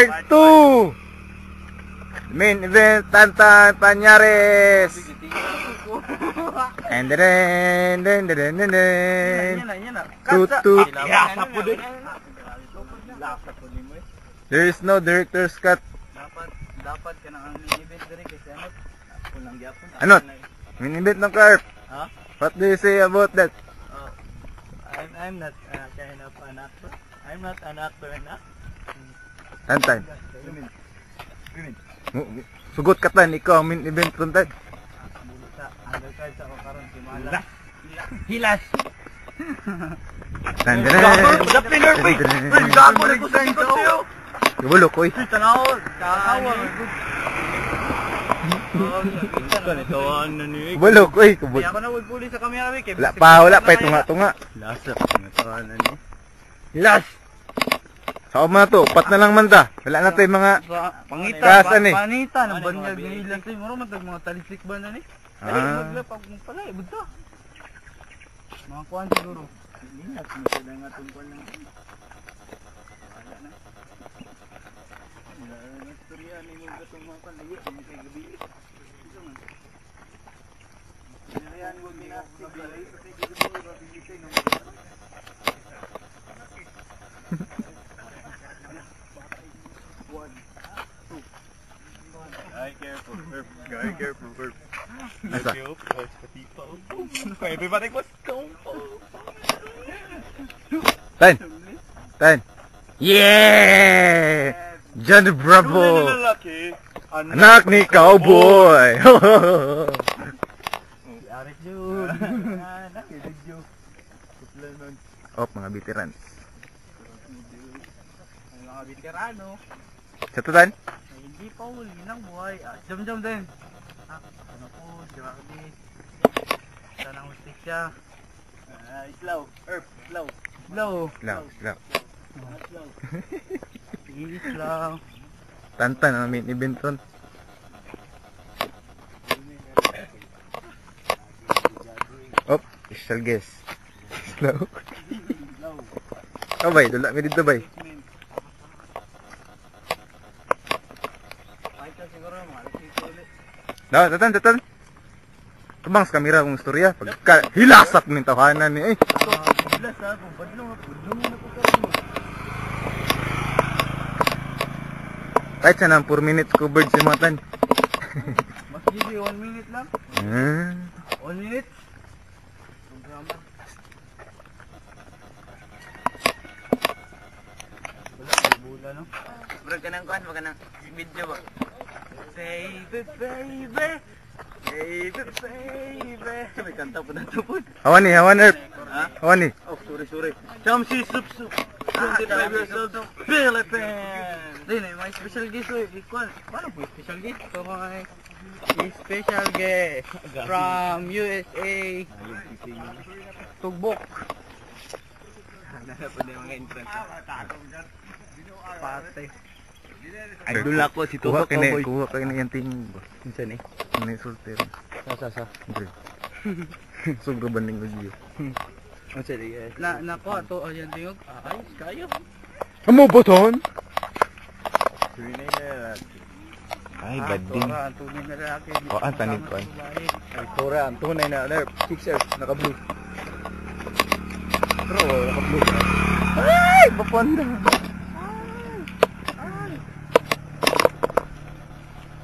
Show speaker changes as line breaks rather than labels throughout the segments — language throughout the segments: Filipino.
Part 2 main event Tantan Panyares. And then tutut. There is no director's cut.
Dapat ka nang main event diri kasi kulang gyapon.
Ano? Main event ng Carp.
Huh?
What do you say about that?
I'm not kind of an actor. I'm not an actor na.
Tantan. Sugot ka tan, ikaw ang main event Tantan.
Undercard sa karon si Mala. Hilas.
Tantan.
The pinner pa. Gago na ko sa inyo.
Ibulo ko eh.
Tanaw. Kahawa.
Ibulo ko eh.
Kaya ako na wagpuli sa kamera week.
Wala pa tunga-tunga.
Lasa. Tunga-tunga ni.
Las. Sa na to, upat na lang man ta. Wala na tayo mga
pangita,
ni.
panita ng banyag ni ilan tayo. Maro matag mga talisik ba na ni? Maglapag mo pala, ibudta. Mga kuhan siguro. Ingat mo sila nga itong kuhan ng wala na. Nastorya ni mo itong mga kuhan. Layo, mga kay gabi. Ito man. Yan, huwag minasig. Layo, kasi gabi mo, mabilisay ng mga kuhan.
Guy careful, Herb.
Asa?
Everybody was going
Tan. Yeah! John Bravo. Anak ni Cowboy.
Arik Jun. Anak ni Jun.
Op, mga veteran.
Mga veterano.
Sa to, Tan?
Hindi pa huli ng buhay. Jam-jam din. Ano po, Gerardi. Sanang hustik siya. Slow. Herb, slow. Slow.
Law.
Slow.
Tantan ang main event ron. Op, special guest. Slow. Oh, bay, dula mi dito, bay. Tatan. Tabang sa kamera kong istorya. Pagka hilasak ng tawanan ni eh.
Hilas ha, kung badlo na po kayo.
Kahit siya ng 4 minutes covered si Matan.
Mas gigi 1 minute lang. 1 minute. Programa. Wala, bula no? Brag ka ng kuhan, wag ka ng video ba? Save it, baby. Save it, baby. May kanta po na ito po.
Hawan Earth.
Ha?
Hawan ni.
Oh, sorry. Chamsi Sup. 25 years old. Philippines. Din, may special guest o. Paano po special guest? So, may special guest from USA. Tugbok. Nasa po na yung mga entrance. Pate.
Idol ako si Tutok
Kuha
Cowboy.
kayo na yung tingin.
Minsan eh.
Ano yung sultan?
Sa.
Andre. Sugro banding video.
Ang sali guys.
Nako, ato ayan tingog. Ayos kayo.
Amo boton?
Ay, bading.
Tora, ang tunay na lalaki.
O, ang tanig ko.
Ay, Tora, ang tunay na nerf. Sixers, naka-blue. Pero, naka-blue.
Ay! Baponda!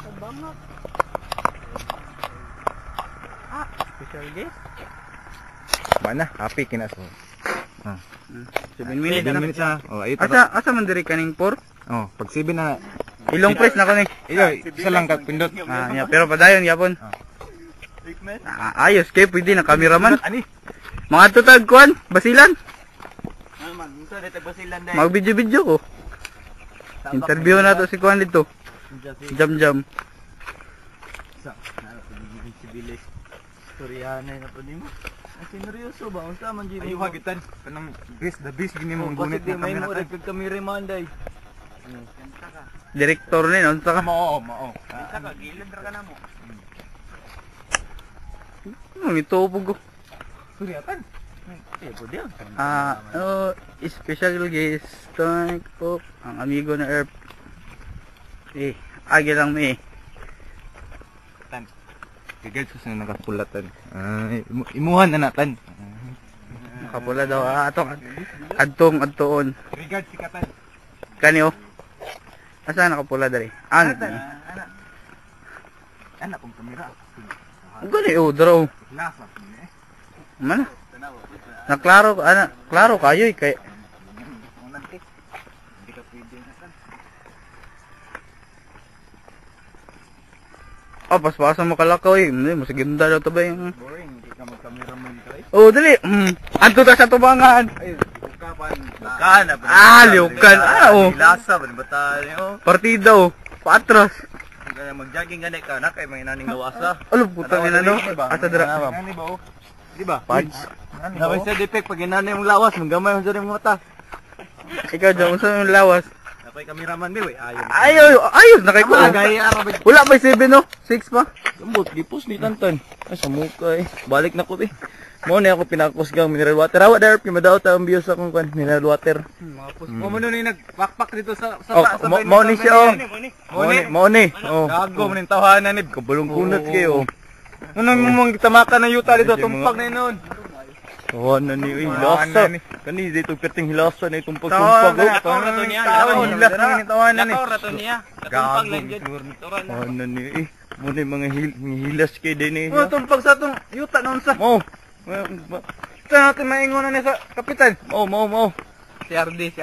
Sabangak. Special guest?
Mana? Happy kinaso.
7 minutes
7
na.
minutes na. Oh, ayun.
Asa man diri kaning 4?
Oh, pag 7 na.
Ilong press na ko ni.
Isa lang kat pindot.
Yeah, pero padayon yapon. Ayos kay pwede na cameraman.
Ani?
Mga tutag kuan, basilan.
Man, minsan dito basilan dai.
Mag video ko. Interview na to si kuan dito. Jam.
Koreana na po nimo. Ang seryoso ba unsa man gid?
Ay, hagitan. Kanang the best gini mo gunit
na
na
may mo
kamera.
reg kami remanday.
Direktor ni unsa ka?
Mao.
Isa ka gilid ra ka na mo.
Ito po.
Suryatan.
Eh, pwede yan.
Special guest, thank po ang amigo na Earth. Agi lang mi.
Kagad sa nakapulatan. Imuhan na natan.
Nakapula daw atong adtoon.
Regard si Katan.
Kanyo. Asa nakapula dali? Ang.
Anak kong kamera.
Gali draw.
Lasa.
Mana? Klaro kayo kay.
Hindi ka pwede na.
Pas-pasan mo kalakaw eh. Mas ganda daw to ba yung...
Boring, hindi ka mag-cameraman ka eh.
Oh, dali. Anto ta sa tubangan.
Ay, bukapan.
Liukan. Oh.
Lasa, banbata niyo.
Partida oh. Patras.
Mag-jogging gani ka na kay may naning lawasa.
Alo, putang ina no. Asa dira.
Nani ba oh? Di ba?
Pads.
Naway sa defect pag inanay mong lawas, manggamay mo sa imong mata.
Ikaw dyan, unsa yung lawas?
Ako'y kameraman mi, wey.
Ayos na kay ko. Wala pa 7 no? 6 pa.
Lambot, gipos ni Tantan. Ay, sa mukha eh. Balik na ko eh. Mo na ako pinakusgang mineral water. Awa dar pimadaw ta ang views akong kan mineral water. Mo mo ni nagpakpak dito sa
mo ni siya oh.
Mo ni. Oh. Gago man tawanan ni kabulong kunot kayo. Ano mong tamaka ng yuta dito tumpak na noon. Tawanan ni hilasa. Kani dito perting hilasa na itong pagtumpak.
Tawanan niya. Tawanan
niya. Tumpag lang jud. Tawanan ni mo ni mga hilas kay din eh.
Oh, tumpag sa tong yuta noon sa.
Mo.
Sa natin maingon na sa kapitan.
Mo.
Si RD.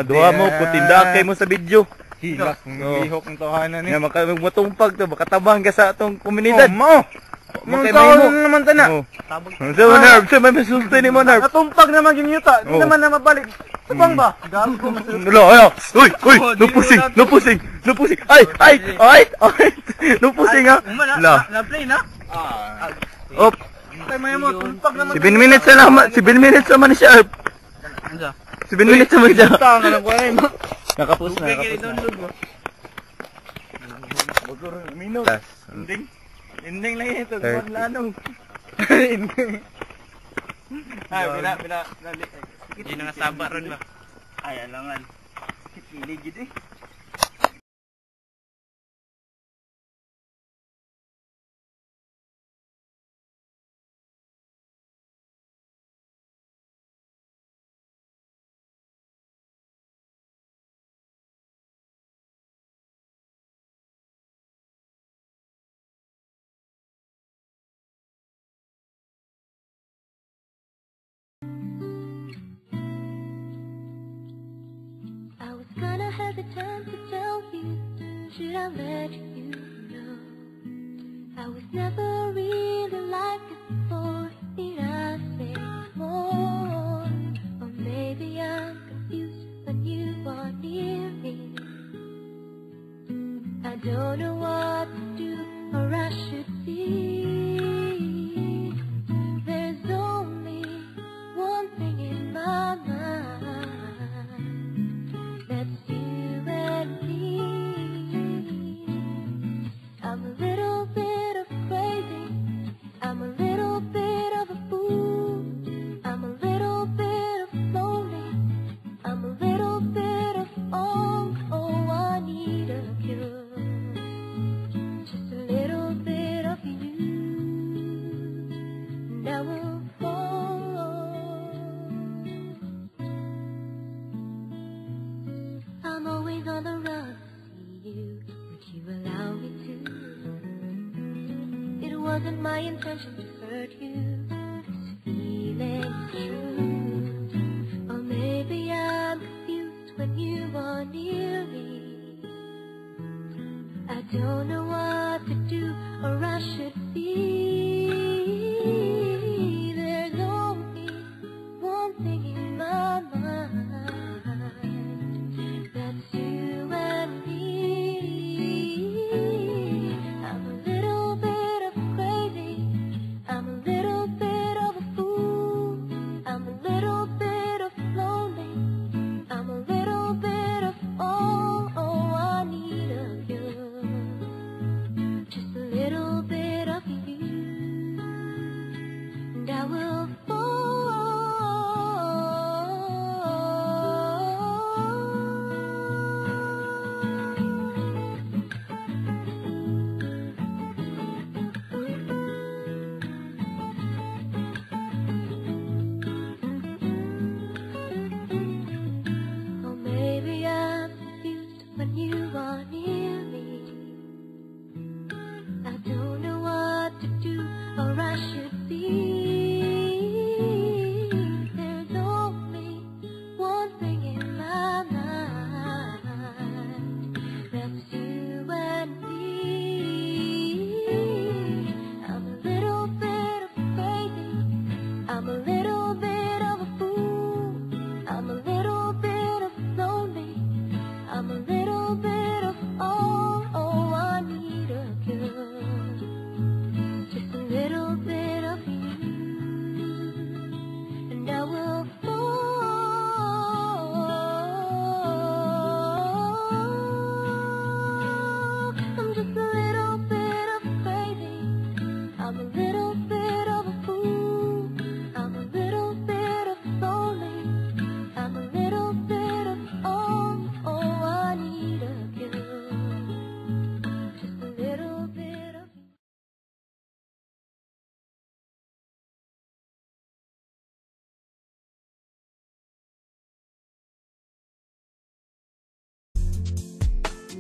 Duha mo putindakay mo sa video.
Hilas
bihok ng tawanan ni. Na matumpag to baka tabang ka sa atong komunidad.
Mo. Mga tao naman tana.
Sa may masulti ni mo Narb.
Natumpag naman yung yuta. Di naman na mabalik. Sabang ba? Gago masulti.
Ayo. Uy, nupusing. Ay. Nupusing ha.
Na-play na?
Op.
Tay mo tumpag naman.
7 minutes na naman. 7 minutes naman siya. 7 minutes naman siya.
Tanga lang ko ay mo.
Nakapos na. Ending lang ito. Lanong. Ay, pina.
Hindi na nga sabar ron ba?
Ay, alangan. Kiligid eh.
Gonna have the time to tell you, should I let you know? I was never really like this before, need I say more? Or maybe I'm confused when you are near me. I don't know what to do or I should be. There's only one thing in my mind. That's you and me. I'm a little bit of crazy. I'm a little bit of a fool. I'm a little bit of lonely. I'm a little bit of all. Oh, I need a cure. Just a little bit of you. Now we'll fall. I'm always on the run to see you. Would you allow me to? It wasn't my intention to hurt you. This feeling's true. Or maybe I'm confused when you are near me. I don't know what to do or I should be. There's only one thing in my mind. That's you and me. I'm a little bit of crazy. I'm a little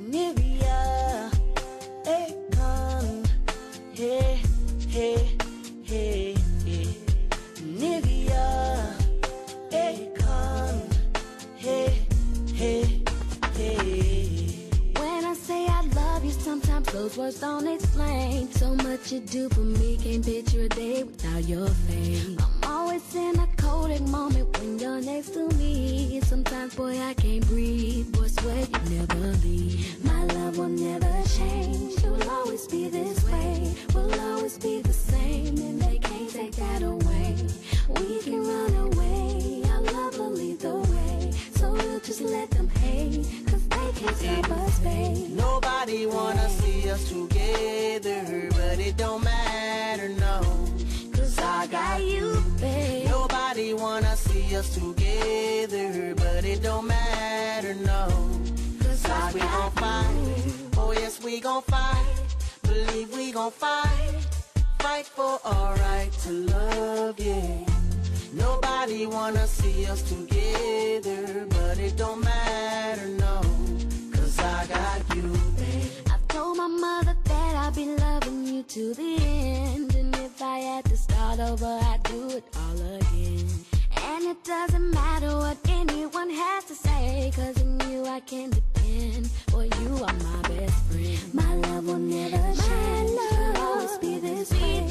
Nivea, Akon, hey, hey, hey, hey. Nivea, Akon, hey, hey, hey. When I say I love you, sometimes those words don't explain. So much you do for me, can't picture a day without your face. I'm always in a codec moment when you're next to me. Sometimes, boy, I can't breathe. Boy, swear you never leave. My love will never change. You'll always be this way. We'll always be the same, and they can't take that away. We can run away. Our love will lead the way. So we'll just let them hate, 'cause they can't stop us, babe.
Nobody wanna see us together, but it don't matter, no.
'Cause I got you, babe.
Nobody wanna see us together, but it don't matter, no.
'Cause I
We gon'
got
fight,
you.
oh yes we gon' fight. Believe we gon' fight, fight for our right to love, yeah. Nobody wanna see us together, but it don't matter, no. 'Cause I got you, babe.
I told my mother that I'd be loving you to the end, and if I had to start over, I'd do it all again. And it doesn't matter what anyone has to say, 'cause in you I can depend. Boy, you are my best friend. My love will never change. You'll always be this way.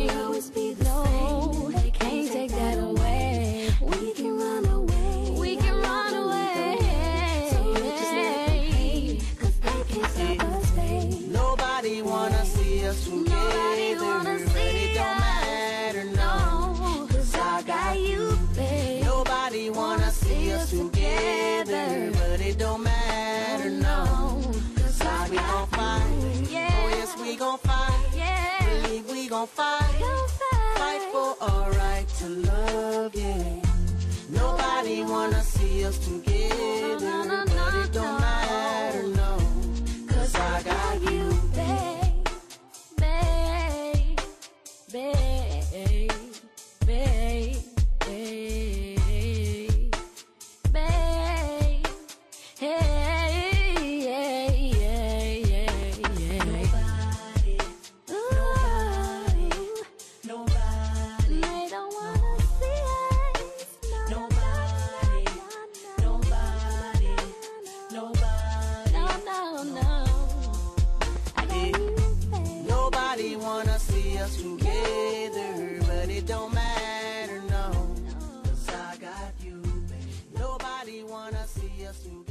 We'll always be the same. They can't take that away. We can run away. We can run away. So we'll just let them hate, 'cause they can't stop us, babe.
Nobody wanna see us
Nobody
together,
wanna
but
see
it don't
us.
matter, no.
No, 'cause I got you, babe.
Nobody wanna see us together, but it don't matter, no.
'Cause
We gon' fight,
yeah.
oh yes we gon' fight.
Yeah,
Believe we gon' fight, fight for our right to love, yeah. Nobody wanna see us together,
No,
but it don't matter, no. 'Cause I got you,
babe, babe, babe, babe, babe, babe, hey, yeah, yeah, yeah, yeah.
Nobody, nobody,
They don't wanna see us.
Nobody, nobody, nobody.
No, no, no. I got you, babe.
Nobody wanna see us together, but it don't matter, no. 'Cause I got you, babe. Nobody wanna see us together.